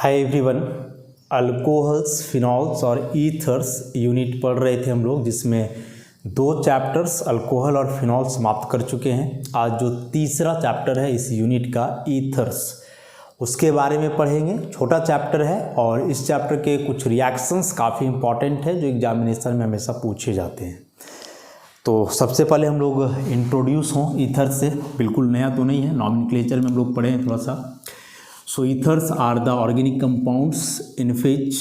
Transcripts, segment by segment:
Hi everyone. Alcohols, phenols और ethers unit पढ़ रहे थे हम लोग, जिसमें 2 चैप्टर्स अल्कोहल और फिनॉल समाप्त कर चुके हैं। आज जो तीसरा चैप्टर है इस यूनिट का, ईथर्स, उसके बारे में पढ़ेंगे। छोटा चैप्टर है और इस चैप्टर के कुछ रिएक्शंस काफ़ी इंपॉर्टेंट है जो एग्जामिनेशन में हमेशा पूछे जाते हैं। तो सबसे पहले हम लोग इंट्रोड्यूस हों ईथर से, बिल्कुल नया तो नहीं है, नॉमेनक्लेचर में हम लोग पढ़े हैं थोड़ा सा। So ethers are the organic compounds in which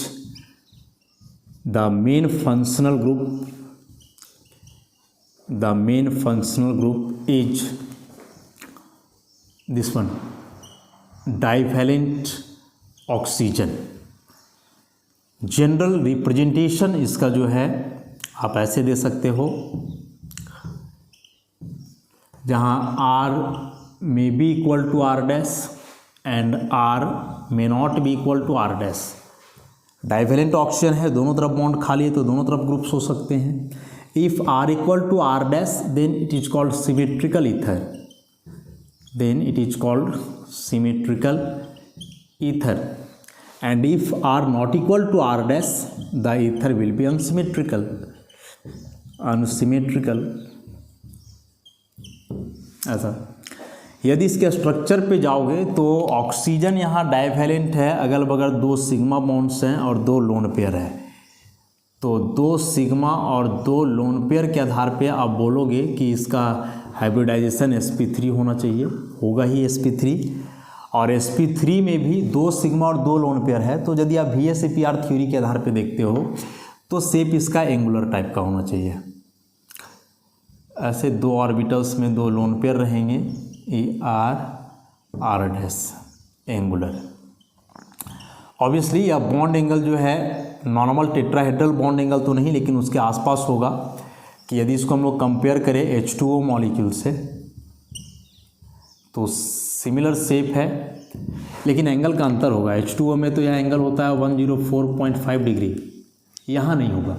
the main functional group is this one, divalent oxygen। General representation इसका जो है आप ऐसे दे सकते हो, जहाँ R may be equal to R dash and R may not be equal to R dash। Divalent oxygen है, दोनों तरफ बॉन्ड खाली है तो दोनों तरफ ग्रुप्स हो सकते हैं। If R equal to R dash then it is called symmetrical ether, and if R not equal to R dash the ether will be unsymmetrical. ऐसा यदि इसके स्ट्रक्चर पे जाओगे तो ऑक्सीजन यहाँ डाइवैलेंट है, अगल बगल 2 सिग्मा बॉन्ड्स हैं और 2 लोन पेयर है। तो 2 सिग्मा और 2 लोन पेयर के आधार पे आप बोलोगे कि इसका हाइब्रिडाइजेशन sp3 होना चाहिए, होगा ही sp3। और sp3 में भी 2 सिग्मा और 2 लोन पेयर है, तो यदि आप VSEPR थ्योरी के आधार पे देखते हो तो शेप इसका एंगुलर टाइप का होना चाहिए। ऐसे 2 ऑर्बिटल्स में 2 लोन पेयर रहेंगे, आर डैश एंगुलर। ऑब्वियसली यह बॉन्ड एंगल जो है नॉर्मल टेट्राहेड्रल बॉन्ड एंगल तो नहीं, लेकिन उसके आसपास होगा। कि यदि इसको हम लोग कंपेयर करें H2O मॉलिक्यूल से तो सिमिलर शेप है, लेकिन एंगल का अंतर होगा। H2O में तो यह एंगल होता है 104.5 डिग्री, यहाँ नहीं होगा,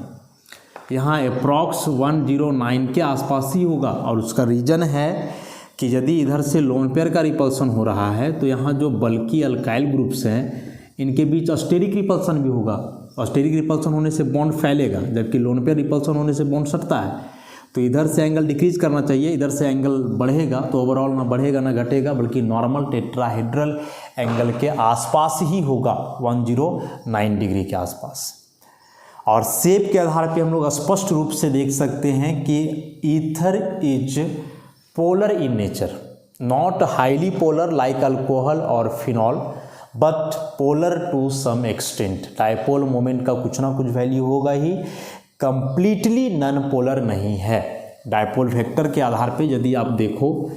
यहाँ अप्रॉक्स 109 के आसपास ही होगा। और उसका रीज़न है कि यदि इधर से लोन पेयर का रिपल्सन हो रहा है तो यहाँ जो बल्कि अल्काइल ग्रुप्स हैं इनके बीच अस्टेरिक रिपल्सन भी होगा। अस्टेरिक रिपल्सन होने से बॉन्ड फैलेगा, जबकि लोन पेयर रिपल्सन होने से बॉन्ड सटता है। तो इधर से एंगल डिक्रीज करना चाहिए, इधर से एंगल बढ़ेगा, तो ओवरऑल ना बढ़ेगा ना घटेगा, बल्कि नॉर्मल टेट्राहेड्रल एंगल के आसपास ही होगा, 109 डिग्री के आसपास। और शेप के आधार पे हम लोग स्पष्ट रूप से देख सकते हैं कि ether is polar in nature, not highly polar like alcohol और phenol, but polar to some extent. Dipole moment का कुछ ना कुछ वैल्यू होगा ही, कंप्लीटली नॉन पोलर नहीं है। डायपोल वेक्टर के आधार पे यदि आप देखो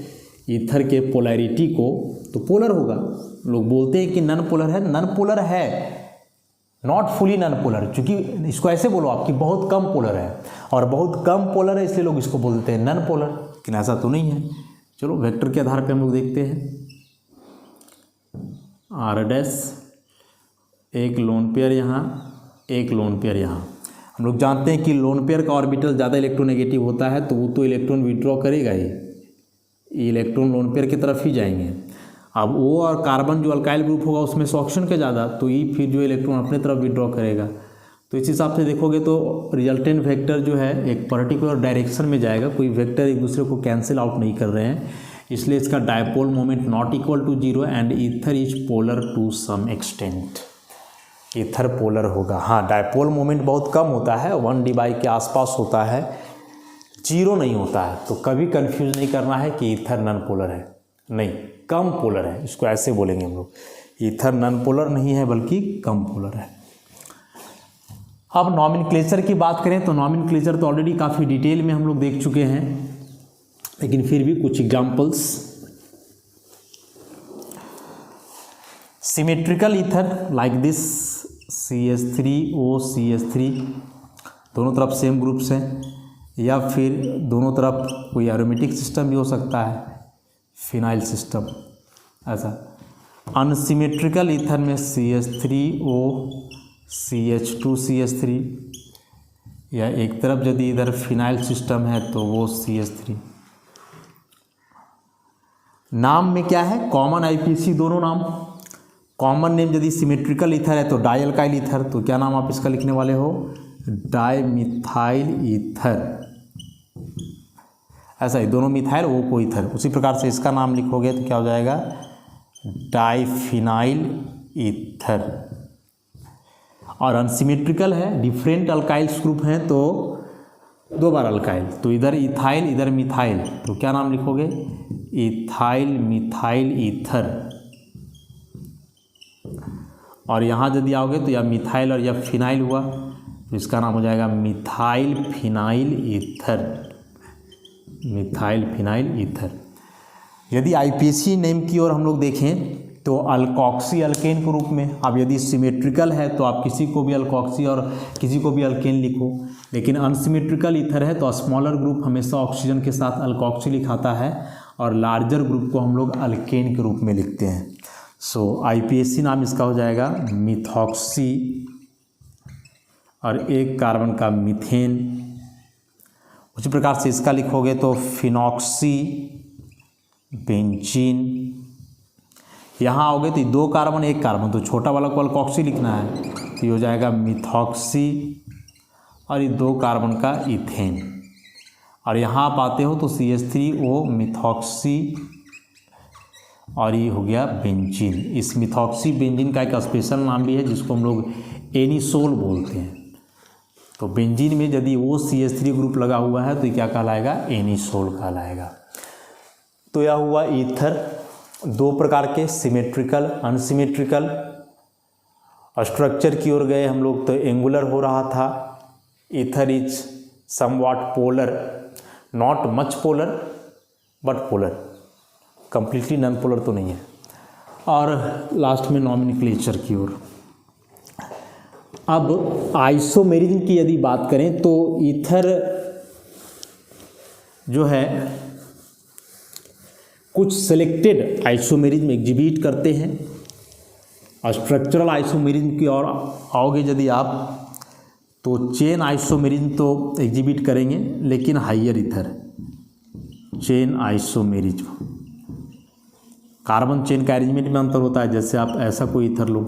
ईथर के पोलैरिटी को तो पोलर होगा। लोग बोलते हैं कि नॉन पोलर है, नॉट फुली नॉन पोलर, क्योंकि इसको ऐसे बोलो आपकी बहुत कम पोलर है, और बहुत कम पोलर है इसलिए लोग इसको बोलते हैं नॉन पोलर, लेकिन ऐसा तो नहीं है। चलो वेक्टर के आधार पे हम लोग देखते हैं। आर डैश, एक लोन पेयर यहाँ, एक लोन पेयर यहाँ। हम लोग जानते हैं कि लोन पेयर का ऑर्बिटल ज़्यादा इलेक्ट्रोनेगेटिव होता है, तो वो तो इलेक्ट्रॉन विड्रॉ करेगा ही, इलेक्ट्रॉन लोन पेयर की तरफ ही जाएंगे। अब O और कार्बन जो अल्काइल ग्रुप होगा उसमें से ऑक्सीजन का ज़्यादा, तो E फिर जो इलेक्ट्रॉन अपने तरफ विड्रॉ करेगा। तो इस हिसाब से देखोगे तो रिजल्टेंट वेक्टर जो है एक पर्टिकुलर डायरेक्शन में जाएगा, कोई वेक्टर एक दूसरे को कैंसिल आउट नहीं कर रहे हैं, इसलिए इसका dipole moment not equal to 0 and ether is polar to some extent. Ether polar होगा। हाँ, डायपोल मोमेंट बहुत कम होता है, 1d के आसपास होता है, 0 नहीं होता है। तो कभी कंफ्यूज नहीं करना है कि ईथर नॉन पोलर है, नहीं, कम पोलर है, इसको ऐसे बोलेंगे हम लोग। ईथर नॉन पोलर नहीं है बल्कि कम पोलर है। अब नॉमेनक्लेचर की बात करें तो नॉमेनक्लेचर तो ऑलरेडी काफ़ी डिटेल में हम लोग देख चुके हैं, लेकिन फिर भी कुछ examples. Symmetrical ether like this CH3O CH3, दोनों तरफ सेम ग्रुप्स हैं, या फिर दोनों तरफ कोई एरोमेटिक सिस्टम भी हो सकता है, फिनाइल सिस्टम। ऐसा अनसिमेट्रिकल ईथर में CH3O CH2 CH3, या एक तरफ यदि इधर फिनाइल सिस्टम है तो वो CH3। नाम में क्या है, कॉमन IPC दोनों नाम, कॉमन नेम यदि सिमेट्रिकल ईथर है तो डाई अल्काइल ईथर, तो क्या नाम आप इसका लिखने वाले हो, डाई मिथाइल ईथर। ऐसा ही दोनों मिथाइल वो को ईथर। उसी प्रकार से इसका नाम लिखोगे तो क्या हो जाएगा, डाईफिनाइल ईथर। और अनसिमेट्रिकल है, डिफरेंट अल्काइल्स ग्रुप हैं तो 2 बार अल्काइल, तो इधर इथाइल इधर मिथाइल, तो क्या नाम लिखोगे, इथाइल मिथाइल ईथर। और यहाँ यदि आओगे तो या मिथाइल और या फिनाइल हुआ, तो इसका नाम हो जाएगा methyl phenyl ether, methyl phenyl ether. यदि आईपीएसी नेम की ओर हम लोग देखें तो अल्कोक्सी अल्केन के रूप में। अब यदि सिमेट्रिकल है तो आप किसी को भी अल्कोक्सी और किसी को भी अल्केन लिखो, लेकिन अनसिमेट्रिकल ईथर है तो स्मॉलर ग्रुप हमेशा ऑक्सीजन के साथ अल्कोक्सी लिखाता है और लार्जर ग्रुप को हम लोग अल्केन के रूप में लिखते हैं। सो आईपीएसी नाम इसका हो जाएगा मिथॉक्सी और एक कार्बन का मीथेन। उसी प्रकार से इसका लिखोगे तो फिनॉक्सी बेंजीन। यहाँ आओगे तो 2 कार्बन 1 कार्बन, तो छोटा वाला को अल्कोक्सी लिखना है, तो ये हो जाएगा मिथॉक्सी और ये 2 कार्बन का इथेन। और यहाँ आप आते हो तो CH3O मिथॉक्सी और ये हो गया बेंजीन। इस मिथॉक्सी बेंजीन का एक स्पेशल नाम भी है जिसको हम लोग एनिसोल बोलते हैं। तो बेंजीन में यदि वो CH3 ग्रुप लगा हुआ है तो ये क्या कहलाएगा, एनिसोल कहलाएगा। तो यह हुआ ईथर, 2 प्रकार के, सिमेट्रिकल अनसिमेट्रिकल। स्ट्रक्चर की ओर गए हम लोग तो एंगुलर हो रहा था। Ether is somewhat polar, not much polar but polar, completely non polar तो नहीं है। और लास्ट में नॉमेनक्लेचर की ओर। अब आइसोमेरिज्म की यदि बात करें तो ईथर जो है कुछ सिलेक्टेड आइसोमेरिज्म एग्जिबिट करते हैं। और स्ट्रक्चरल आइसोमेरिज्म की ओर आओगे यदि आप तो चेन आइसोमेरिज्म तो एग्जिबिट करेंगे, लेकिन higher ether chain isomerism. Carbon chain का अरेंजमेंट में अंतर होता है। जैसे आप ऐसा कोई ईथर लो,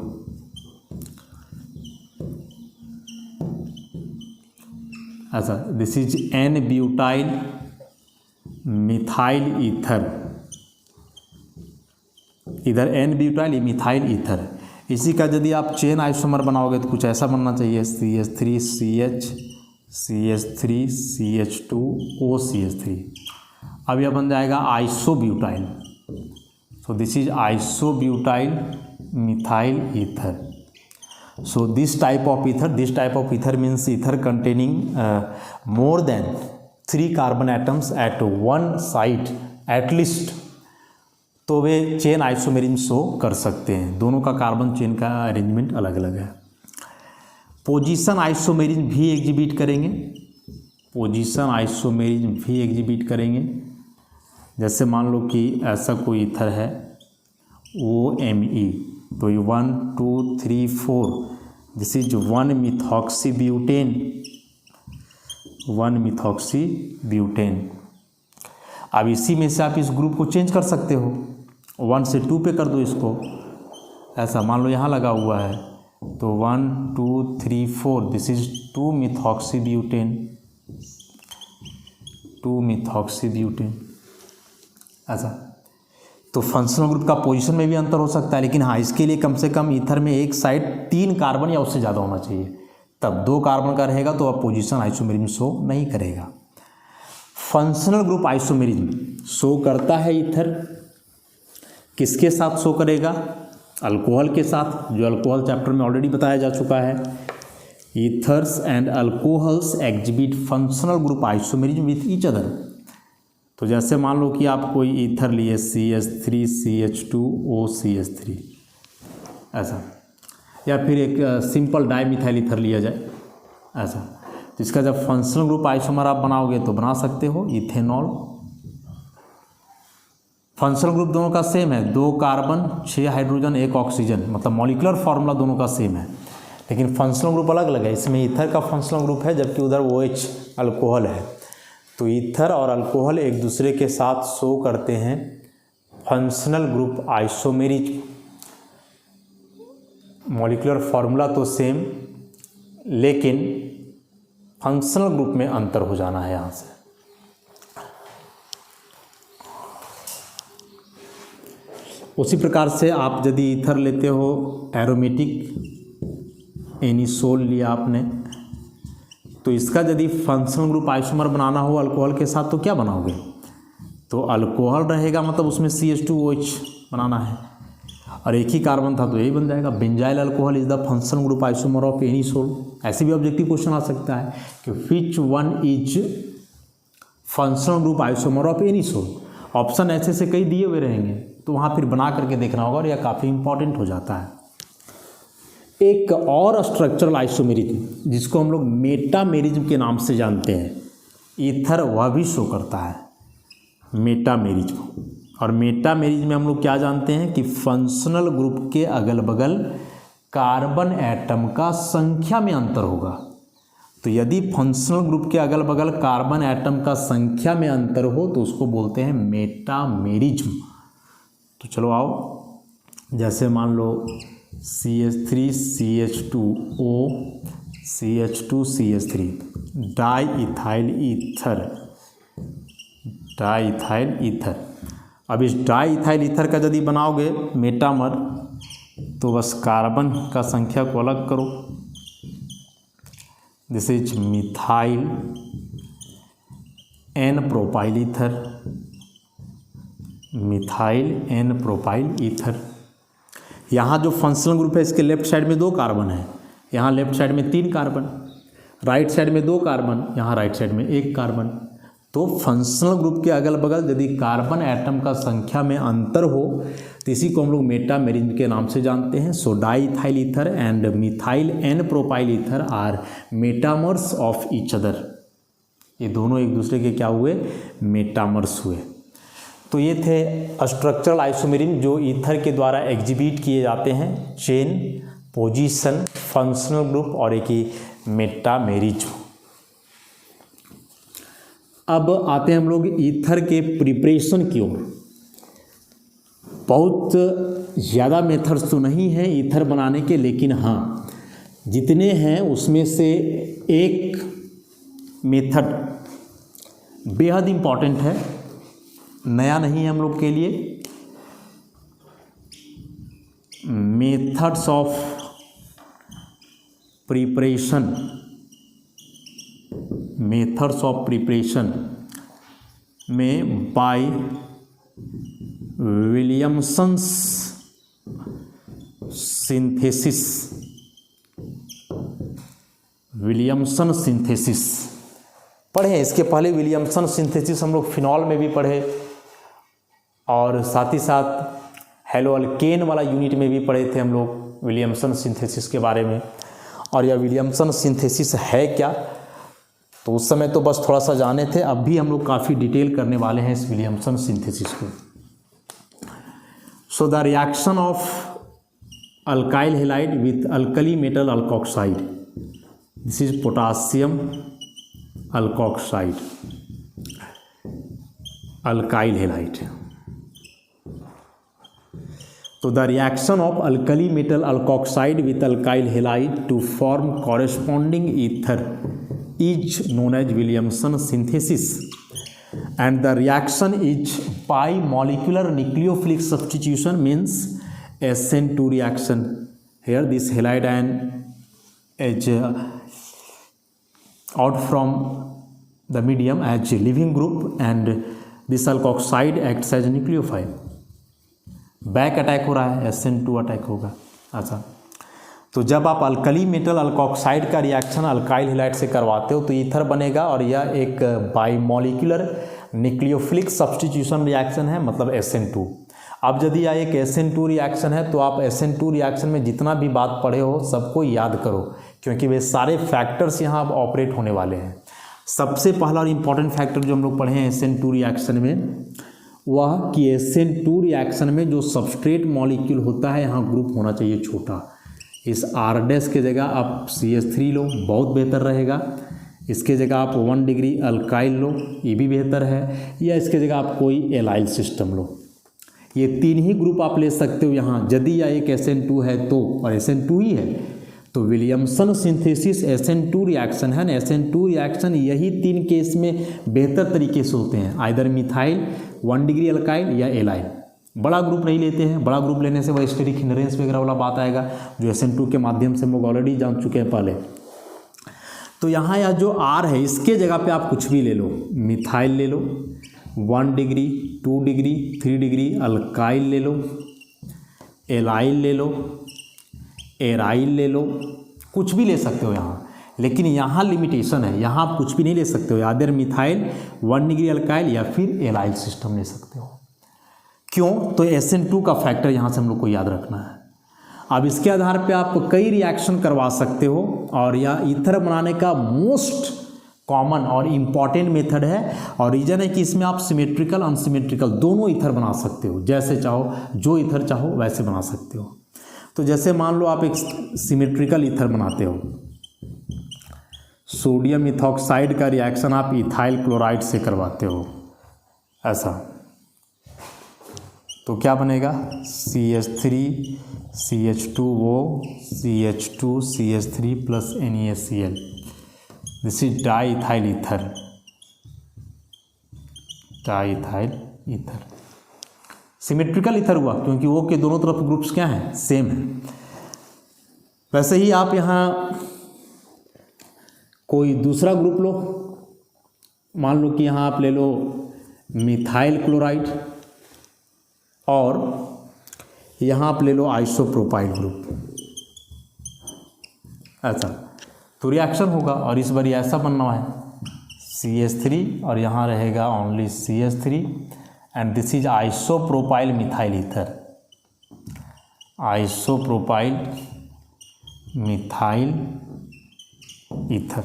ऐसा, this is an butyl methyl ether, इधर एन ब्यूटाइल ये मिथाइल ईथर। इसी का यदि आप चेन आइसोमर बनाओगे तो कुछ ऐसा बनना चाहिए, CH3CH CH3 CH2 OCH3। अब यह बन जाएगा isobutyl. So this is isobutyl methyl ether. So this type of ether means ether containing more than 3 carbon atoms at one site at least, तो वे चेन आइसोमेरिज्म शो कर सकते हैं। दोनों का कार्बन चेन का अरेंजमेंट अलग अलग है। पोजीशन आइसोमेरिज्म भी एग्जिबिट करेंगे, पोजीशन आइसोमेरिज्म भी एग्जिबिट करेंगे। जैसे मान लो कि ऐसा कोई ईथर है OMe, तो ये 1 2 3 4, this is 1 methoxy butane, 1 methoxy butane. अब इसी में से आप इस ग्रुप को चेंज कर सकते हो, 1 से 2 पे कर दो इसको। ऐसा मान लो यहाँ लगा हुआ है तो 1 2 3 4, this is 2 methoxy butane, 2 methoxy butane. ऐसा तो फंक्शनल ग्रुप का पोजीशन में भी अंतर हो सकता है, लेकिन हाँ इसके लिए कम से कम ईथर में एक साइड 3 कार्बन या उससे ज़्यादा होना चाहिए, तब 2 कार्बन का रहेगा तो अब पोजीशन आइसोमेरिज्म शो नहीं करेगा। फंक्शनल ग्रुप आइसोमेरिज्म शो करता है ईथर, किसके साथ शो करेगा, अल्कोहल के साथ, जो अल्कोहल चैप्टर में ऑलरेडी बताया जा चुका है। Ethers and alcohols exhibit functional group isomerism with each other. तो जैसे मान लो कि आप कोई ईथर लिए CH3 CH2 OCH3 ऐसा, या फिर एक सिंपल डाईमिथाइल ईथर लिया जाए ऐसा, जिसका जब फंक्शनल ग्रुप आइसोमर आप बनाओगे तो बना सकते हो इथेनॉल। फंक्शनल ग्रुप दोनों का सेम है, 2 कार्बन 6 हाइड्रोजन 1 ऑक्सीजन, मतलब मॉलिक्यूलर फार्मूला दोनों का सेम है, लेकिन फंक्शनल ग्रुप अलग अलग है। इसमें ईथर का फंक्शनल ग्रुप है जबकि उधर OH अल्कोहल है। तो ईथर और अल्कोहल एक दूसरे के साथ शो करते हैं functional group isomerism. Molecular formula तो सेम, लेकिन फंक्शनल ग्रुप में अंतर हो जाना है यहाँ से। उसी प्रकार से आप यदि ईथर लेते हो, एरोमेटिक एनिसोल लिया आपने, तो इसका यदि फंक्शनल ग्रुप आइसोमर बनाना हो अल्कोहल के साथ तो क्या बनाओगे, तो अल्कोहल रहेगा, मतलब उसमें CH2OH बनाना है और एक ही कार्बन था तो यही बन जाएगा। Benzyl alcohol is the functional group isomer of anisole. ऐसे भी ऑब्जेक्टिव क्वेश्चन आ सकता है कि which one is functional group isomer of anisole. Option ऐसे से कई दिए हुए रहेंगे, तो वहाँ फिर बना करके देखना होगा और यह काफ़ी इंपॉर्टेंट हो जाता है। एक और स्ट्रक्चरल आइसोमेरिज्म जिसको हम लोग मेटामेरिज्म के नाम से जानते हैं, ईथर वह भी शो करता है मेटामेरिज्म। और मेटामेरिज्म में हम लोग क्या जानते हैं कि फंक्शनल ग्रुप के अगल बगल कार्बन एटम का संख्या में अंतर होगा। तो यदि फंक्शनल ग्रुप के अगल बगल कार्बन एटम का संख्या में अंतर हो तो उसको बोलते हैं मेटामेरिज्म। तो चलो आओ, जैसे मान लो CH3 CH2O CH2 CH3 diethyl ether. अब इस डाईइथाइल ईथर का यदि बनाओगे मेटामर, तो बस कार्बन का संख्या को अलग करो। This is methyl N propyl ether. यहाँ जो फंक्शनल ग्रुप है इसके लेफ्ट साइड में 2 कार्बन है, यहाँ लेफ्ट साइड में 3 कार्बन, राइट साइड में 2 कार्बन, यहाँ राइट साइड में 1 कार्बन। तो फंक्शनल ग्रुप के अगल बगल यदि कार्बन एटम का संख्या में अंतर हो तो इसी को हम लोग मेटामेरिज्म के नाम से जानते हैं। So diethyl ether and methyl N propyl ether are metamers of each other. ये दोनों एक दूसरे के क्या हुए, मेटामर्स हुए। तो ये थे स्ट्रक्चरल आइसोमेरिज्म जो ईथर के द्वारा एग्जिबिट किए जाते हैं, चेन, पोजीशन, फंक्शनल ग्रुप और एक ही मेटामेरिज्म। अब आते हैं हम लोग ईथर के प्रिपरेशन की ओर। बहुत ज़्यादा मेथड्स तो नहीं हैं ईथर बनाने के, लेकिन हाँ जितने हैं उसमें से एक मेथड बेहद इम्पॉर्टेंट है, नया नहीं है हम लोग के लिए। मेथड्स ऑफ प्रिपरेशन में बाय विलियमसन सिंथेसिस पढ़े। इसके पहले विलियमसन सिंथेसिस हम लोग फिनॉल में भी पढ़े और साथ ही साथ हेलोअल्केन वाला यूनिट में भी पढ़े थे हम लोग विलियमसन सिंथेसिस के बारे में। और यह विलियमसन सिंथेसिस है क्या, तो उस समय तो बस थोड़ा सा जाने थे, अब भी हम लोग काफ़ी डिटेल करने वाले हैं इस विलियमसन सिंथेसिस को। So the reaction of alkyl halide with alkali metal alkoxide, this is potassium alkoxide, alkyl halide. तो the reaction of alkali metal alkoxide with alkyl halide to form corresponding ether is known as Williamson synthesis, and the reaction is bimolecular nucleophilic substitution, means SN2 reaction. Here this halide ion is out from the medium as a leaving group and this alkoxide acts as a nucleophile. Back attack हो रहा है, SN2 attack होगा। अच्छा, तो जब आप alkali metal alkoxide का reaction alkyl halide से करवाते हो तो ईथर बनेगा और यह एक बाईमोलिकुलर न्यूक्लियोफिलिक सब्स्टिट्यूशन रिएक्शन है, मतलब SN2। अब यदि यह एक SN2 रिएक्शन है तो आप SN2 रिएक्शन में जितना भी बात पढ़े हो सबको याद करो, क्योंकि वे सारे फैक्टर्स यहाँ अब ऑपरेट होने वाले हैं। सबसे पहला और इम्पॉर्टेंट फैक्टर जो हम लोग पढ़े हैं SN2 रिएक्शन में, वह कि SN2 रिएक्शन में जो सबस्ट्रेट मॉलिक्यूल होता है यहाँ ग्रुप होना चाहिए छोटा। इस R- के जगह आप CH3 लो, बहुत बेहतर रहेगा। इसके जगह आप 1 डिग्री अल्काइल लो, ये भी बेहतर है, या इसके जगह आप कोई एलाइल सिस्टम लो। ये 3 ही ग्रुप आप ले सकते हो यहाँ, यदि या एक SN2 है तो, और SN2 ही है तो विलियमसन सिंथेसिस SN2 रिएक्शन है ना। SN2 रिएक्शन यही 3 केस में बेहतर तरीके से होते हैं, आइदर मिथाइल 1 डिग्री अल्काइल या एलाइल। बड़ा ग्रुप नहीं लेते हैं, बड़ा ग्रुप लेने से वह स्टेरिक हिंड्रेंस वगैरह वाला बात आएगा जो SN2 के माध्यम से हम लोग ऑलरेडी जान चुके हैं पहले। तो यहाँ यह जो R है इसके जगह पे आप कुछ भी ले लो, मिथाइल ले लो 1 डिग्री 2 डिग्री 3 डिग्री, अल्काइल ले लो, एलाइल ले लो, एराइल ले लो, कुछ भी ले सकते हो यहाँ। लेकिन यहाँ लिमिटेशन है, यहाँ आप कुछ भी नहीं ले सकते हो, आदर मिथाइल 1 डिग्री अल्काइल या फिर एलाइल सिस्टम ले सकते हो। क्यों? तो SN2 का फैक्टर यहाँ से हम लोग को याद रखना है। अब इसके आधार पे आप कई रिएक्शन करवा सकते हो, और यह ईथर बनाने का मोस्ट कॉमन और इम्पॉर्टेंट मेथड है। और रीज़न है कि इसमें आप सिमेट्रिकल अनसिमेट्रिकल दोनों ईथर बना सकते हो, जैसे चाहो, जो ईथर चाहो वैसे बना सकते हो। तो जैसे मान लो आप एक सिमेट्रिकल ईथर बनाते हो, सोडियम इथॉक्साइड का रिएक्शन आप इथाइल क्लोराइड से करवाते हो ऐसा, तो क्या बनेगा CH3 CH2O CH2 CH3 plus NaCl, this is diethyl ether, diethyl ether. Symmetrical ether हुआ क्योंकि वो के दोनों तरफ ग्रुप्स क्या हैं, सेम है। वैसे ही आप यहाँ कोई दूसरा ग्रुप लो, मान लो कि यहाँ आप ले लो मिथाइल क्लोराइड और यहाँ आप ले लो आइसोप्रोपाइल ग्रुप ऐसा, तो रिएक्शन होगा। और इस बार ऐसा बनना है CH3 और यहाँ रहेगा only CH3 and this is isopropyl methyl ether, isopropyl methyl ether.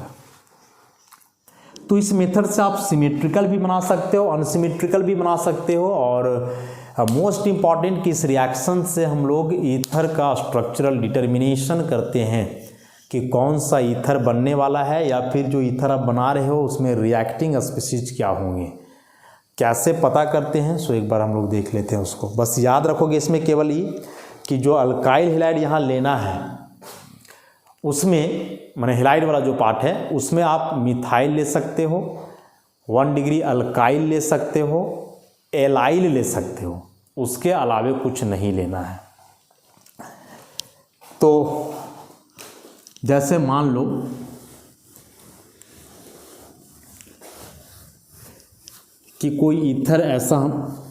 तो इस मेथड से आप सिमेट्रिकल भी बना सकते हो, अनसिमेट्रिकल भी बना सकते हो। और मोस्ट इम्पॉर्टेंट कि इस रिएक्शन से हम लोग ईथर का स्ट्रक्चरल डिटर्मिनेशन करते हैं कि कौन सा ईथर बनने वाला है, या फिर जो ईथर आप बना रहे हो उसमें रिएक्टिंग स्पीशीज क्या होंगे, कैसे पता करते हैं। सो एक बार हम लोग देख लेते हैं उसको। बस याद रखोगे इसमें केवल ये कि जो अल्काइल हैलाइड यहाँ लेना है उसमें, माने हैलाइड वाला जो पार्ट है उसमें आप मिथाइल ले सकते हो, 1 डिग्री अल्काइल ले सकते हो, एलाइल ले सकते हो, उसके अलावे कुछ नहीं लेना है। तो जैसे मान लो कि कोई ईथर ऐसा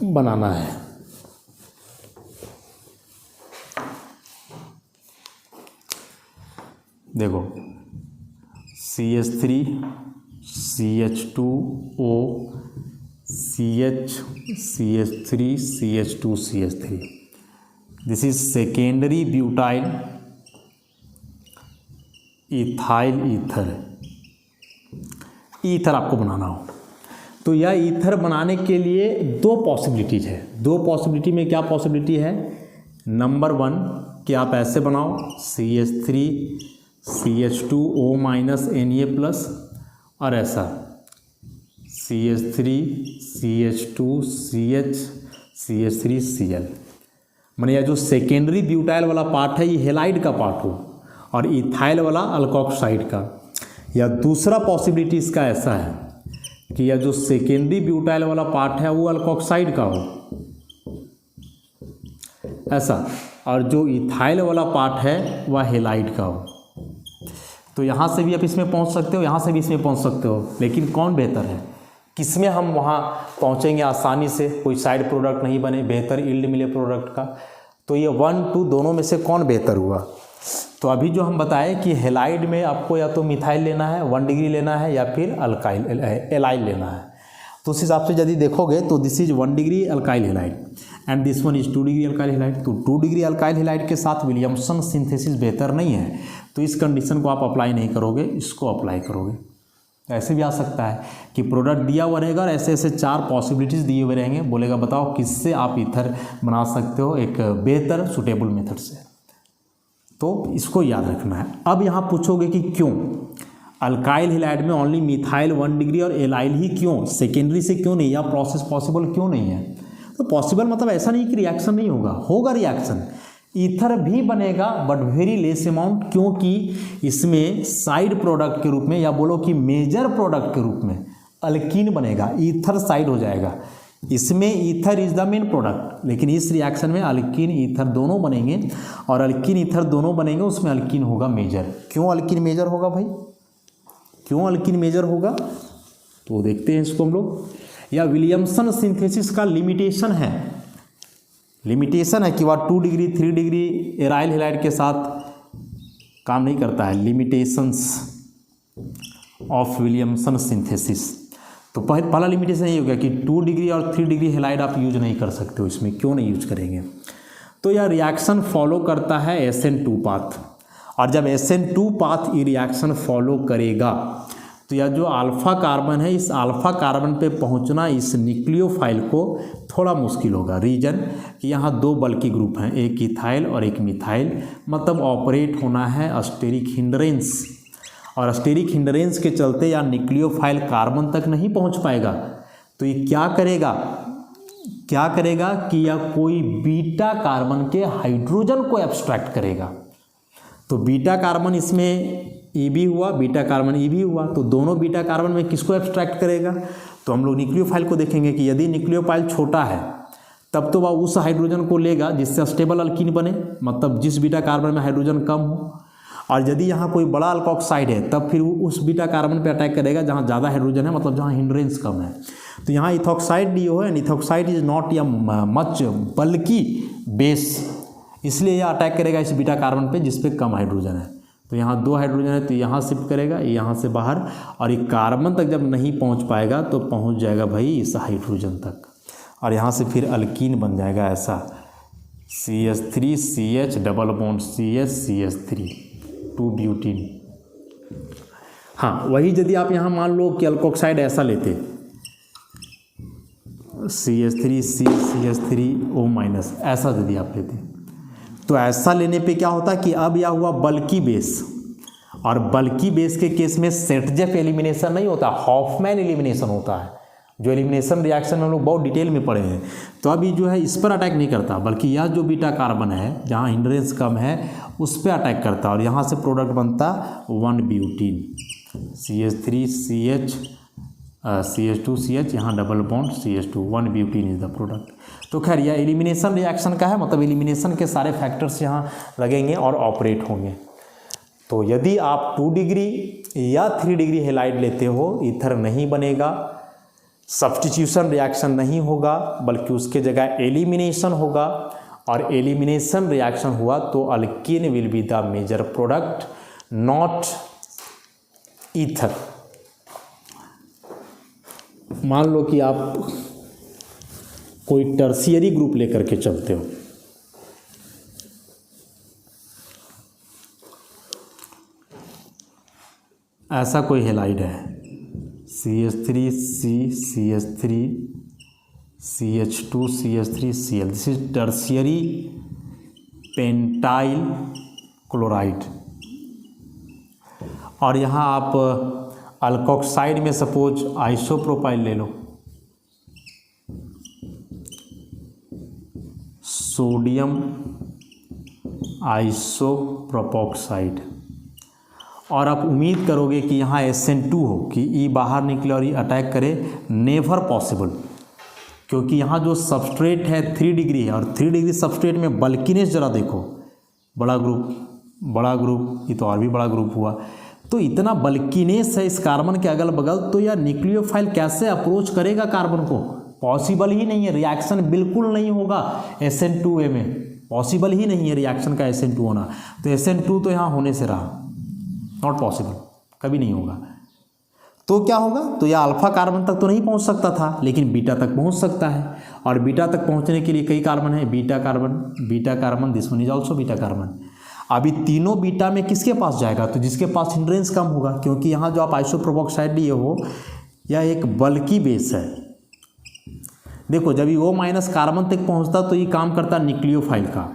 बनाना है, देखो CH3 CH2O CH CH3 CH2 CH3, this is secondary butyl ethyl ether. Ether आपको बनाना हो तो यह ईथर बनाने के लिए 2 पॉसिबिलिटीज है। 2 पॉसिबिलिटी में क्या पॉसिबिलिटी है, नंबर 1 कि आप ऐसे बनाओ CH3 CH2O minus Na plus, और ऐसा CH3 CH2 CH CH3 Cl, माने यह जो सेकेंडरी ब्यूटाइल वाला पार्ट है ये हेलाइड का पार्ट हो और इथाइल वाला अल्कोक्साइड का। या दूसरा पॉसिबिलिटी इसका ऐसा है कि यह जो सेकेंडरी ब्यूटाइल वाला पार्ट है वो अल्कोक्साइड का हो ऐसा, और जो इथाइल वाला पार्ट है वह हेलाइड का हो। तो यहाँ से भी आप इसमें पहुँच सकते हो, यहाँ से भी इसमें पहुँच सकते हो, लेकिन कौन बेहतर है, किसमें हम वहाँ पहुँचेंगे आसानी से, कोई साइड प्रोडक्ट नहीं बने, बेहतर यील्ड मिले प्रोडक्ट का। तो ये 1 2 दोनों में से कौन बेहतर हुआ। तो अभी जो हम बताएं कि हेलाइड में आपको या तो मिथाइल लेना है 1 डिग्री लेना है या फिर अल्काइल एलाइल लेना है। तो उस हिसाब से यदि देखोगे तो this is 1 degree alkyl halide and this one is 2 degree alkyl halide. तो 2 डिग्री अल्काइल हेलाइड के साथ विलियमसन सिंथेसिस बेहतर नहीं है, तो इस कंडीशन को आप अप्लाई नहीं करोगे, इसको अप्लाई करोगे। ऐसे भी आ सकता है कि प्रोडक्ट दिया हुआ रहेगा और ऐसे ऐसे 4 पॉसिबिलिटीज़ दिए हुए रहेंगे, बोलेगा बताओ किससे आप ईथर बना सकते हो एक बेहतर सुटेबल मेथड से। तो इसको याद रखना है। अब यहाँ पूछोगे कि क्यों अल्काइल हेलाइड में ओनली मिथाइल 1 डिग्री और एलाइल ही क्यों, सेकेंडरी से क्यों नहीं, या प्रोसेस पॉसिबल क्यों नहीं है। तो पॉसिबल मतलब ऐसा नहीं कि रिएक्शन नहीं होगा, होगा रिएक्शन, ईथर भी बनेगा बट वेरी लेस अमाउंट, क्योंकि इसमें साइड प्रोडक्ट के रूप में या बोलो कि मेजर प्रोडक्ट के रूप में अल्कीन बनेगा, ईथर साइड हो जाएगा। इसमें ether is the main product, लेकिन इस रिएक्शन में अल्कीन ईथर दोनों बनेंगे, और अल्कीन ईथर दोनों बनेंगे, उसमें अल्कीन होगा मेजर। क्यों अल्कीन मेजर होगा भाई, क्यों अल्कीन मेजर होगा, तो देखते हैं इसको हम लोग। या विलियमसन सिंथेसिस का लिमिटेशन है, लिमिटेशन है कि वह 2 डिग्री 3 डिग्री एराइल हैलाइड के साथ काम नहीं करता है, लिमिटेशंस ऑफ विलियमसन सिंथेसिस। तो पहला लिमिटेशन ये हो गया कि 2 डिग्री और 3 डिग्री हैलाइड आप यूज नहीं कर सकते हो इसमें। क्यों नहीं यूज करेंगे, तो यह रिएक्शन फॉलो करता है SN2 पाथ, और जब SN2 पाथ ये रिएक्शन फॉलो करेगा तो यह जो अल्फा कार्बन है, इस अल्फा कार्बन पे पहुंचना इस न्यूक्लियोफाइल को थोड़ा मुश्किल होगा। रीजन कि यहाँ 2 बल्कि ग्रुप हैं, एक इथाइल और एक मिथाइल, मतलब ऑपरेट होना है अस्टेरिक हिंड्रेंस, और स्टेरिक हिंड्रेंस के चलते या न्यूक्लियोफाइल कार्बन तक नहीं पहुंच पाएगा। तो ये क्या करेगा कि यह कोई बीटा कार्बन के हाइड्रोजन को एब्स्ट्रैक्ट करेगा। तो बीटा कार्बन इसमें ई भी हुआ, बीटा कार्बन ई भी हुआ, तो दोनों बीटा कार्बन में किसको एब्स्ट्रैक्ट करेगा, तो हम लोग न्यूक्लियोफाइल को देखेंगे कि यदि न्यूक्लियोफाइल छोटा है तब तो वह उस हाइड्रोजन को लेगा जिससे स्टेबल अल्कीन बने, मतलब जिस बीटा कार्बन में हाइड्रोजन कम हो। और यदि यहाँ कोई बड़ा अल्कोक्साइड है तब फिर वो उस बीटा कार्बन पे अटैक करेगा जहाँ ज़्यादा हाइड्रोजन है, मतलब जहाँ हिंड्रेंस कम है। तो यहाँ इथॉक्साइड डीओ है, इथॉक्साइड इज नॉट या मच बल्कि बेस, इसलिए यह अटैक करेगा इस बीटा कार्बन पे जिस पे कम हाइड्रोजन है। तो यहाँ 2 हाइड्रोजन है तो यहाँ शिफ्ट करेगा, यहाँ से बाहर, और ये कार्बन तक जब नहीं पहुँच पाएगा तो पहुँच जाएगा भाई इस हाइड्रोजन तक, और यहाँ से फिर अल्कीन बन जाएगा ऐसा CH3 CH double bond CH CH3 2 butene. हाँ, वही यदि आप यहाँ मान लो कि अल्कोक्साइड ऐसा लेते CH3 CH3O- ऐसा यदि आप लेते, तो ऐसा लेने पे क्या होता कि अब यह हुआ बल्कि बेस, और बल्कि बेस के केस में सेटजेफ एलिमिनेशन नहीं होता, हॉफमैन एलिमिनेशन होता है, जो एलिमिनेशन रिएक्शन में हम लोग बहुत डिटेल में पढ़े हैं। तो अभी जो है इस पर अटैक नहीं करता, बल्कि यह जो बीटा कार्बन है जहाँ हिंड्रेंस कम है उस पर अटैक करता है, और यहाँ से प्रोडक्ट बनता 1 butene CH3 CH CH2 CH, यहाँ double bond CH2 1 butene is the product. तो खैर यह एलिमिनेशन रिएक्शन का है, मतलब एलिमिनेशन के सारे फैक्टर्स यहाँ लगेंगे और ऑपरेट होंगे। तो यदि आप 2 डिग्री या 3 डिग्री हैलाइड लेते हो, ईथर नहीं बनेगा, सब्स्टिट्यूशन रिएक्शन नहीं होगा, बल्कि उसके जगह एलिमिनेशन होगा, और एलिमिनेशन रिएक्शन हुआ तो alkene will be the major product, not ether. मान लो कि आप कोई टर्शियरी ग्रुप लेकर के चलते हो, ऐसा कोई हैलाइड है CH3 CH3 CH2 CH3 Cl, this is tertiary pentyl chloride. और यहाँ आप अल्कोक्साइड में सपोज आइसोप्रोपाइल ले लो, सोडियम आइसोप्रोपोक्साइड, और आप उम्मीद करोगे कि यहाँ SN2 हो कि ई बाहर निकले और ये अटैक करे, नेवर पॉसिबल, क्योंकि यहाँ जो सबस्ट्रेट है 3 डिग्री है, और 3 डिग्री सबस्ट्रेट में बल्किनेस जरा देखो, बड़ा ग्रुप, ये तो और भी बड़ा ग्रुप हुआ, तो इतना बल्किनेस है इस कार्बन के अगल बगल, तो यह न्यूक्लियोफाइल कैसे अप्रोच करेगा कार्बन को, पॉसिबल ही नहीं है, रिएक्शन बिल्कुल नहीं होगा SN2A में, पॉसिबल ही नहीं है रिएक्शन का SN2 होना। तो SN2 तो यहाँ होने से रहा, नॉट पॉसिबल, कभी नहीं होगा। तो क्या होगा, तो यह अल्फा कार्बन तक तो नहीं पहुंच सकता था, लेकिन बीटा तक पहुंच सकता है, और बीटा तक पहुंचने के लिए कई कार्बन है, beta carbon this one is also beta carbon. अभी तीनों बीटा में किसके पास जाएगा, तो जिसके पास हिंड्रेंस कम होगा, क्योंकि यहाँ जो आप आइसोप्रोपोक्साइड लिए हो यह एक बल्कि बेस है। देखो जब ये O- कार्बन तक पहुँचता तो ये काम करता न्यूक्लियोफाइल का,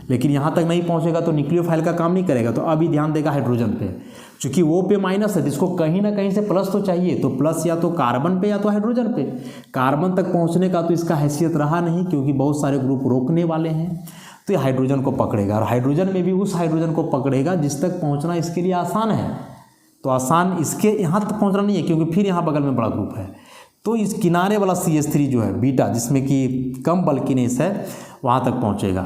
लेकिन यहाँ तक नहीं पहुँचेगा तो न्यूक्लियोफाइल का काम नहीं करेगा। तो अभी ध्यान देगा हाइड्रोजन पे, चूँकि वो पे माइनस है, जिसको कहीं ना कहीं से प्लस तो चाहिए, तो प्लस या तो कार्बन पे या तो हाइड्रोजन पे। कार्बन तक पहुँचने का तो इसका हैसियत रहा नहीं, क्योंकि बहुत सारे ग्रुप रोकने वाले हैं, तो ये हाइड्रोजन को पकड़ेगा। और हाइड्रोजन में भी उस हाइड्रोजन को पकड़ेगा जिस तक पहुँचना इसके लिए आसान है। तो आसान इसके यहाँ तक पहुँचना नहीं है, क्योंकि फिर यहाँ बगल में बड़ा ग्रुप है। तो इस किनारे वाला CH3 जो है बीटा, जिसमें कि कम बल्कीनेस है, वहाँ तक पहुँचेगा।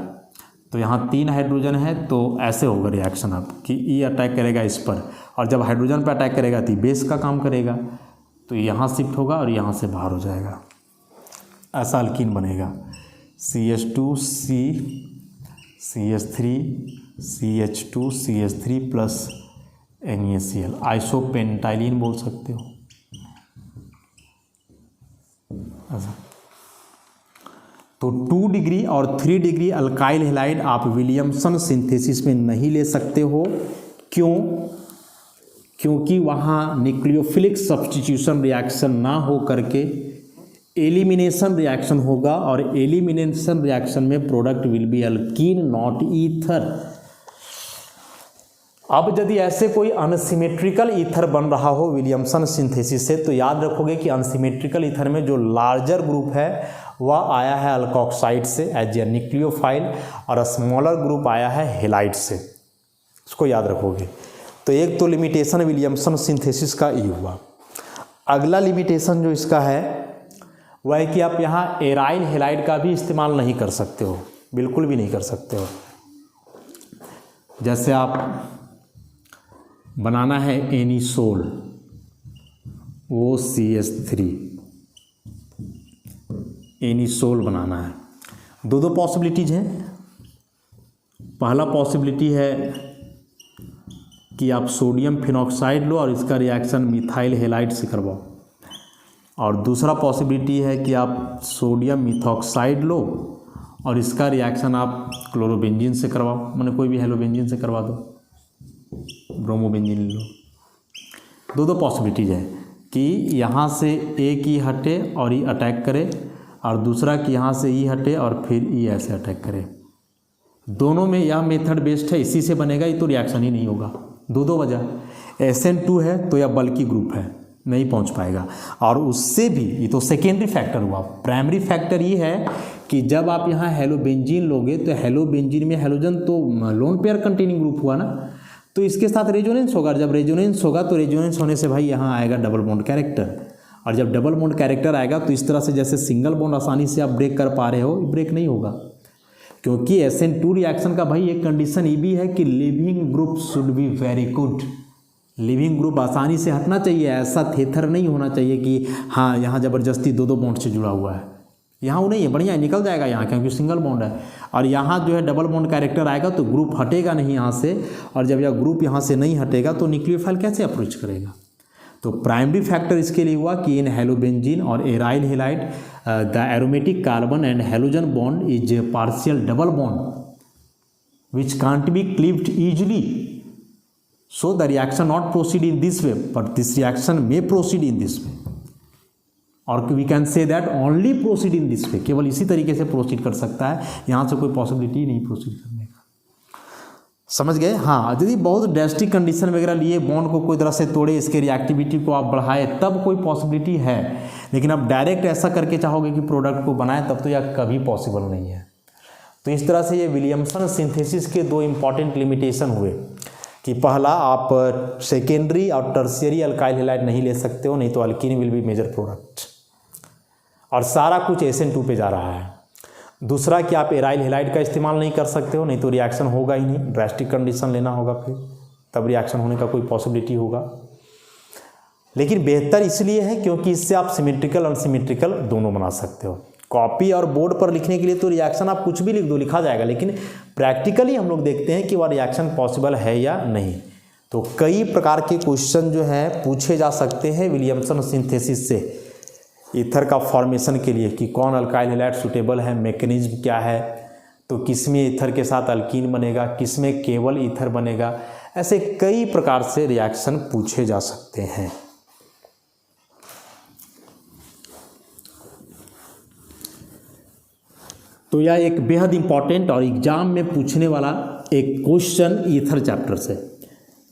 तो यहाँ 3 हाइड्रोजन है, तो ऐसे होगा रिएक्शन अब कि E अटैक करेगा इस पर, और जब हाइड्रोजन पर अटैक करेगा तो बेस का काम करेगा, तो यहाँ शिफ्ट होगा और यहाँ से बाहर हो जाएगा। ऐसा अल्कीन बनेगा CH2C CH3 CH2 CH3 plus NaCl, आइसोपेंटाइलिन बोल सकते हो ऐसा। तो 2 डिग्री और 3 डिग्री अल्काइल हैलाइड आप विलियमसन सिंथेसिस में नहीं ले सकते हो। क्यों? क्योंकि वहाँ न्यूक्लियोफिलिक सब्स्टिट्यूशन रिएक्शन ना हो करके एलिमिनेशन रिएक्शन होगा, और एलिमिनेशन रिएक्शन में product will B alkyne not ether. अब यदि ऐसे कोई अनसिमेट्रिकल ईथर बन रहा हो विलियमसन सिंथेसिस से, तो याद रखोगे कि अनसिमेट्रिकल ईथर में जो लार्जर ग्रुप है वह आया है अल्कोक्साइड से एज ए न्यूक्लियोफाइल, और स्मॉलर ग्रुप आया है हेलाइड से। इसको याद रखोगे। तो एक तो लिमिटेशन विलियमसन सिंथेसिस का ये हुआ। अगला लिमिटेशन जो इसका है वह है कि आप यहाँ एराइल हेलाइड का भी इस्तेमाल नहीं कर सकते हो, बिल्कुल भी नहीं कर सकते हो। जैसे आप बनाना है एनिसोल, वो CH3 एनिसोल बनाना है। दो पॉसिबिलिटीज हैं। पहला पॉसिबिलिटी है कि आप सोडियम फिनॉक्साइड लो और इसका रिएक्शन मिथाइल हेलाइड से करवाओ, और दूसरा पॉसिबिलिटी है कि आप सोडियम मिथॉक्साइड लो और इसका रिएक्शन आप क्लोरोबेंजीन से करवाओ, मैंने कोई भी हेलोबेंजीन से करवा दो, ब्रोमोबेंजीन लो। दो पॉसिबिलिटीज है कि यहाँ से एक ही हटे और ये अटैक करे, और दूसरा कि यहाँ से ई हटे और फिर ई ऐसे अटैक करे। दोनों में यह मेथड बेस्ट है, इसी से बनेगा, ये तो रिएक्शन ही नहीं होगा। दो वजह, SN2 है तो यह बल्कि ग्रुप है, नहीं पहुँच पाएगा। और उससे भी, ये तो सेकेंडरी फैक्टर हुआ। प्राइमरी फैक्टर ये है कि जब आप यहाँ हेलोबेंजीन लोगे तो हेलोबेंजीन में हेलोजन तो लोन पेयर कंटेनिंग ग्रुप हुआ ना, तो इसके साथ रेजोनेंस होगा। जब रेजोनेंस होगा तो रेजोनेंस होने से भाई यहाँ आएगा डबल बॉन्ड कैरेक्टर, और जब डबल बॉन्ड कैरेक्टर आएगा तो इस तरह से जैसे सिंगल बॉन्ड आसानी से आप ब्रेक कर पा रहे हो, ब्रेक नहीं होगा। क्योंकि SN2 रिएक्शन का भाई एक कंडीशन ये भी है कि leaving group should be very good. Leaving group आसानी से हटना चाहिए, ऐसा थेथर नहीं होना चाहिए कि हाँ यहाँ ज़बरदस्ती दो बॉन्ड से जुड़ा हुआ है। यहाँ वो नहीं है, बढ़िया निकल जाएगा यहाँ, क्योंकि सिंगल बॉन्ड है। और यहाँ जो है डबल बॉन्ड कैरेक्टर आएगा तो ग्रुप हटेगा नहीं यहाँ से, और जब यह ग्रुप यहाँ से नहीं हटेगा तो न्यूक्लियोफाइल कैसे अप्रोच करेगा। तो प्राइमरी फैक्टर इसके लिए हुआ कि इन हेलोबेंजीन और aryl halide the aromatic carbon and halogen bond is partial double bond which can't be cleaved easily, so the reaction not proceed in this way but this reaction may proceed in this way, और we can say that only proceed in this way, केवल इसी तरीके से proceed कर सकता है, यहाँ से कोई पॉसिबिलिटी नहीं प्रोसीड करने का। समझ गए? हाँ, यदि बहुत ड्रेस्टिक कंडीशन वगैरह लिए बॉन्ड को कोई तरह से तोड़े, इसके रिएक्टिविटी को आप बढ़ाए, तब कोई पॉसिबिलिटी है, लेकिन आप डायरेक्ट ऐसा करके चाहोगे कि प्रोडक्ट को बनाए, तब तो यह कभी पॉसिबल नहीं है। तो इस तरह से ये विलियमसन सिंथेसिस के दो इंपॉर्टेंट लिमिटेशन हुए कि पहला, आप सेकेंडरी और टर्शियरी अल्काइल हैलाइड नहीं ले सकते हो, नहीं तो alkene will be major product, और सारा कुछ SN2 पे जा रहा है। दूसरा कि आप एराइल हैलाइड का इस्तेमाल नहीं कर सकते हो, नहीं तो रिएक्शन होगा ही नहीं, ड्रास्टिक कंडीशन लेना होगा, फिर तब रिएक्शन होने का कोई पॉसिबिलिटी होगा। लेकिन बेहतर इसलिए है क्योंकि इससे आप सिमेट्रिकल अनसिमेट्रिकल दोनों बना सकते हो। कॉपी और बोर्ड पर लिखने के लिए तो रिएक्शन आप कुछ भी लिख दो, लिखा जाएगा, लेकिन प्रैक्टिकली हम लोग देखते हैं कि वह रिएक्शन पॉसिबल है या नहीं। तो कई प्रकार के क्वेश्चन जो हैं पूछे जा सकते हैं विलियमसन सिंथेसिस से ईथर का फॉर्मेशन के लिए, कि कौन अल्काइल हैलाइड सूटेबल है, मैकेनिज्म क्या है, तो किस में ईथर के साथ अल्कीन बनेगा, किस में केवल ईथर बनेगा। ऐसे कई प्रकार से रिएक्शन पूछे जा सकते हैं। तो यह एक बेहद इंपॉर्टेंट और एग्जाम में पूछने वाला एक क्वेश्चन ईथर चैप्टर से।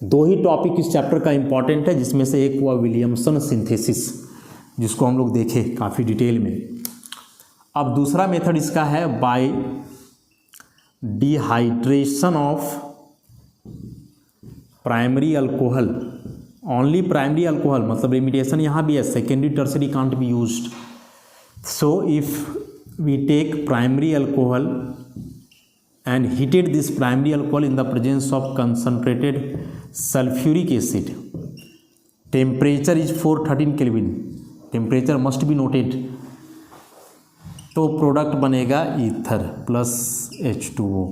दो ही टॉपिक इस चैप्टर का इंपॉर्टेंट है, जिसमें से एक हुआ विलियमसन सिंथेसिस, जिसको हम लोग देखे काफ़ी डिटेल में। अब दूसरा मेथड इसका है bye dehydration of primary alcohol, only primary alcohol, मतलब लिमिटेशन यहाँ भी है, secondary tertiary can't be used. So if we take primary alcohol and heated this primary alcohol in the presence of concentrated sulfuric acid. Temperature is 413 Kelvin. Temperature must be noted. तो product बनेगा ether plus H2O।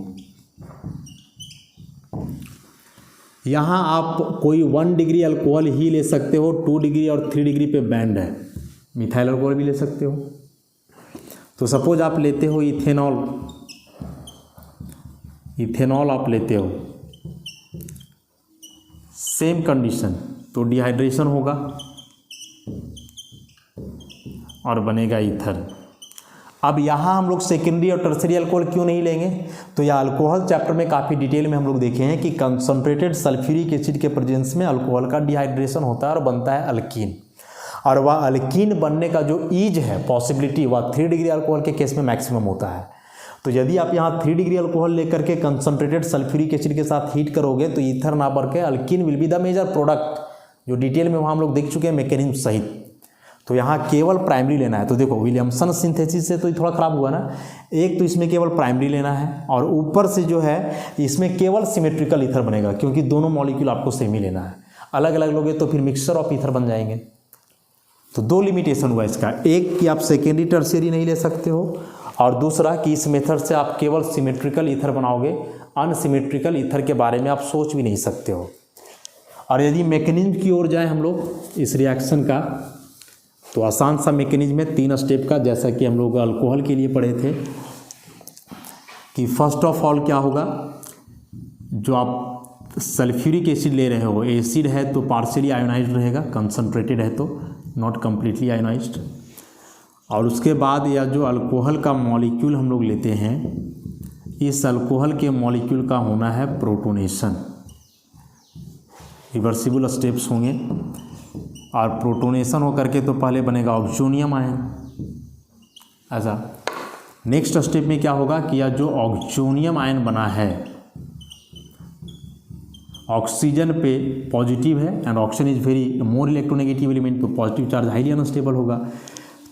यहाँ आप कोई 1 degree alcohol ही ले सकते हो, 2 degree और 3 degree पे बैंड है। मिथाइल अल्कोहल भी ले सकते हो। तो सपोज आप लेते हो इथेनॉल, आप लेते हो, सेम कंडीशन, तो डिहाइड्रेशन होगा और बनेगा ईथर। अब यहाँ हम लोग सेकेंडरी और टर्सरी अल्कोहल क्यों नहीं लेंगे, तो यह अल्कोहल चैप्टर में काफ़ी डिटेल में हम लोग देखे हैं कि कंसंट्रेटेड सल्फ्यूरिक एसिड के प्रेजेंस में अल्कोहल का डिहाइड्रेशन होता है और बनता है अल्कीन। और वह अल्कीन बनने का जो ईज है, पॉसिबिलिटी, वह 3 डिग्री अल्कोहल के केस में मैक्सिमम होता है। तो यदि आप यहाँ 3 डिग्री अल्कोहल लेकर के कंसंट्रेटेड सल्फ्यूरिक एसिड के साथ हीट करोगे तो ईथर ना बढ़ के alkene will be the major product, जो डिटेल में वहाँ हम लोग देख चुके हैं मैकेनिज्म सहित। तो यहाँ केवल प्राइमरी लेना है। तो देखो विलियमसन सिंथेसिस से तो थोड़ा ख़राब हुआ ना, एक तो इसमें केवल प्राइमरी लेना है और ऊपर से जो है इसमें केवल सिमेट्रिकल ईथर बनेगा, क्योंकि दोनों मॉलिक्यूल आपको सेम ही लेना है। अलग अलग लोगे तो फिर मिक्सचर ऑफ ईथर बन जाएंगे। तो दो लिमिटेशन हुआ इसका, एक कि आप सेकेंडरी टर्शियरी नहीं ले सकते हो, और दूसरा कि इस मेथड से आप केवल सिमेट्रिकल ईथर बनाओगे, अनसिमेट्रिकल ईथर के बारे में आप सोच भी नहीं सकते हो। और यदि मैकेनिज्म की ओर जाएं हम लोग इस रिएक्शन का, तो आसान सा मैकेनिज्म है 3 स्टेप का, जैसा कि हम लोग अल्कोहल के लिए पढ़े थे कि फर्स्ट ऑफ ऑल क्या होगा, जो आप सल्फ्यूरिक एसिड ले रहे हो, एसिड है तो पार्शियली आयोनाइज्ड रहेगा, कंसंट्रेटेड है तो नॉट कम्प्लीटली आयोनाइज्ड। और उसके बाद या जो अल्कोहल का मॉलिक्यूल हम लोग लेते हैं, इस अल्कोहल के मॉलिक्यूल का होना है प्रोटोनेशन। रिवर्सिबल स्टेप्स होंगे और प्रोटोनेशन हो करके तो पहले बनेगा ऑक्सोनियम आयन। ऐसा नेक्स्ट स्टेप में क्या होगा कि यह जो ऑक्सोनियम आयन बना है, ऑक्सीजन पे पॉजिटिव है and oxygen is very more electronegative element, तो पॉजिटिव चार्ज हाईली अनस्टेबल होगा,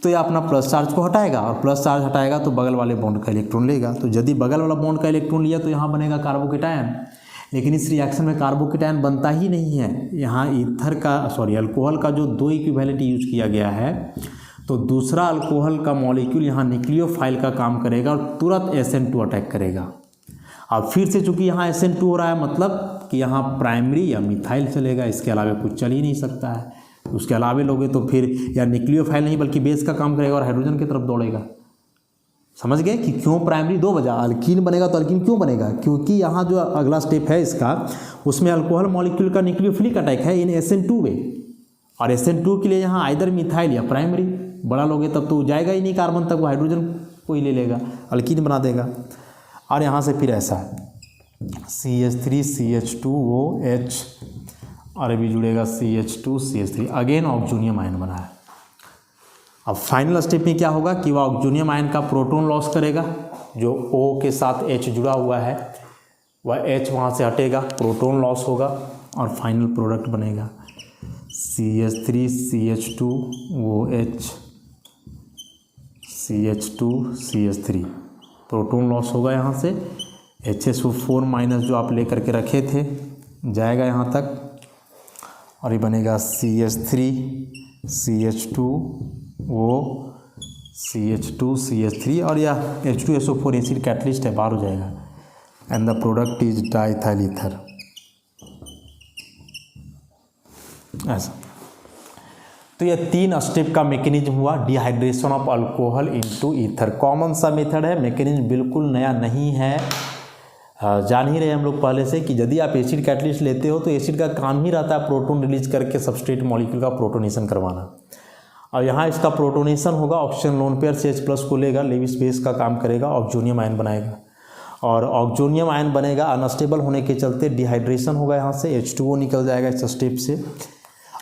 तो यह अपना प्लस चार्ज को हटाएगा और प्लस चार्ज हटाएगा तो बगल वाले बॉन्ड का इलेक्ट्रॉन लेगा। तो यदि बगल वाला बॉन्ड का इलेक्ट्रॉन लिया तो यहाँ बनेगा कार्बोकेटायन, लेकिन इस रिएक्शन में कार्बोकेटायन बनता ही नहीं है। यहाँ ईथर का अल्कोहल का जो 2 इक्विवेलेंट यूज किया गया है, तो दूसरा अल्कोहल का मॉलिक्यूल यहाँ न्यूक्लियोफाइल का काम करेगा और तुरंत SN2 अटैक करेगा। अब फिर से चूंकि यहाँ SN2 हो रहा है, मतलब कि यहाँ प्राइमरी या मिथाइल चलेगा, इसके अलावा कुछ चल ही नहीं सकता है। उसके अलावे लोगे तो फिर या न्यूक्लियोफाइल नहीं बल्कि बेस का काम करेगा और हाइड्रोजन की तरफ दौड़ेगा। समझ गए कि क्यों प्राइमरी 2 वजह, अल्कीन बनेगा तो अल्कीन क्यों बनेगा, क्योंकि यहाँ जो अगला स्टेप है इसका, उसमें अल्कोहल मॉलिक्यूल का न्यूक्लियोफिलिक अटैक है इन SN2 में, और SN2 के लिए यहाँ आइदर मिथाइल या प्राइमरी बड़ा लोगे तब तो जाएगा ही नहीं कार्बन तक, वो हाइड्रोजन को ही ले लेगा, अल्कीन बना देगा। और यहाँ से फिर ऐसा CH3 CH2OH और अभी जुड़ेगा CH2 CH3, again oxonium ion बना है। अब फाइनल स्टेप में क्या होगा कि वह ऑक्सोनियम आयन का प्रोटॉन लॉस करेगा, जो O के साथ H जुड़ा हुआ है, वह H वहाँ से हटेगा, प्रोटॉन लॉस होगा और फाइनल प्रोडक्ट बनेगा CH3 CH2OH CH2 CH3। Proton loss होगा यहाँ से, HSO4 माइनस जो आप ले करके रखे थे जाएगा यहाँ तक, और ये बनेगा CH3 CH2O CH2 CH3, और यह H2SO4 एसिड कैटलिस्ट है, बाहर हो जाएगा, and the product is diethyl ether. ऐसा तो यह 3 स्टेप का मैकेनिज्म हुआ dehydration of alcohol into ether. Common सा मेथड है, मैकेनिज्म बिल्कुल नया नहीं है, जान ही रहे हम लोग पहले से कि यदि आप एसिड कैटलिस्ट लेते हो तो एसिड का काम ही रहता है प्रोटॉन रिलीज करके सबस्ट्रेट मॉलिक्यूल का प्रोटोनेशन करवाना। और यहाँ इसका प्रोटोनेशन होगा, ऑक्सीजन लोन पेयर से H+ को लेगा, लेविस बेस का काम करेगा, ऑक्सोनियम आयन बनाएगा और ऑक्सोनियम आयन बनेगा, अनस्टेबल होने के चलते डिहाइड्रेशन होगा, यहाँ से H2O निकल जाएगा इस स्टेप से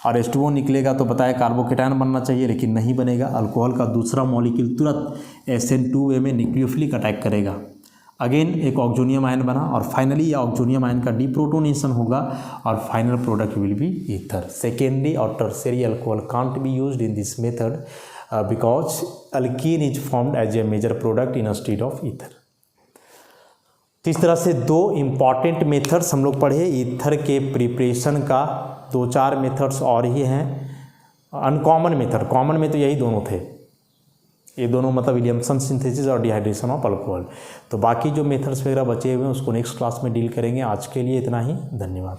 और H2O निकलेगा तो बताया कार्बोकेटायन बनना चाहिए लेकिन नहीं बनेगा। अल्कोहल का दूसरा मॉलिक्यूल तुरंत SN2A में न्यूक्लियोफिलिक अटैक करेगा, अगेन एक ऑक्सोनियम आयन बना और फाइनली यह ऑक्सोनियम आयन का डिप्रोटोनेशन होगा और final product will be ether. Secondary और tertiary alcohol can't be used in this method because alkene is formed as a major product instead of ether. तो इस तरह से दो इम्पॉर्टेंट मेथड्स हम लोग पढ़े ईथर के प्रिपरेशन का। 2-4 मेथड्स और ही हैं अनकॉमन मेथड, कॉमन में तो यही दोनों थे, ये दोनों मतलब विलियमसन सिंथेसिस और डिहाइड्रेशन ऑफ अल्कोहल। तो बाकी जो मेथड्स वगैरह बचे हुए हैं उसको नेक्स्ट क्लास में डील करेंगे। आज के लिए इतना ही, धन्यवाद।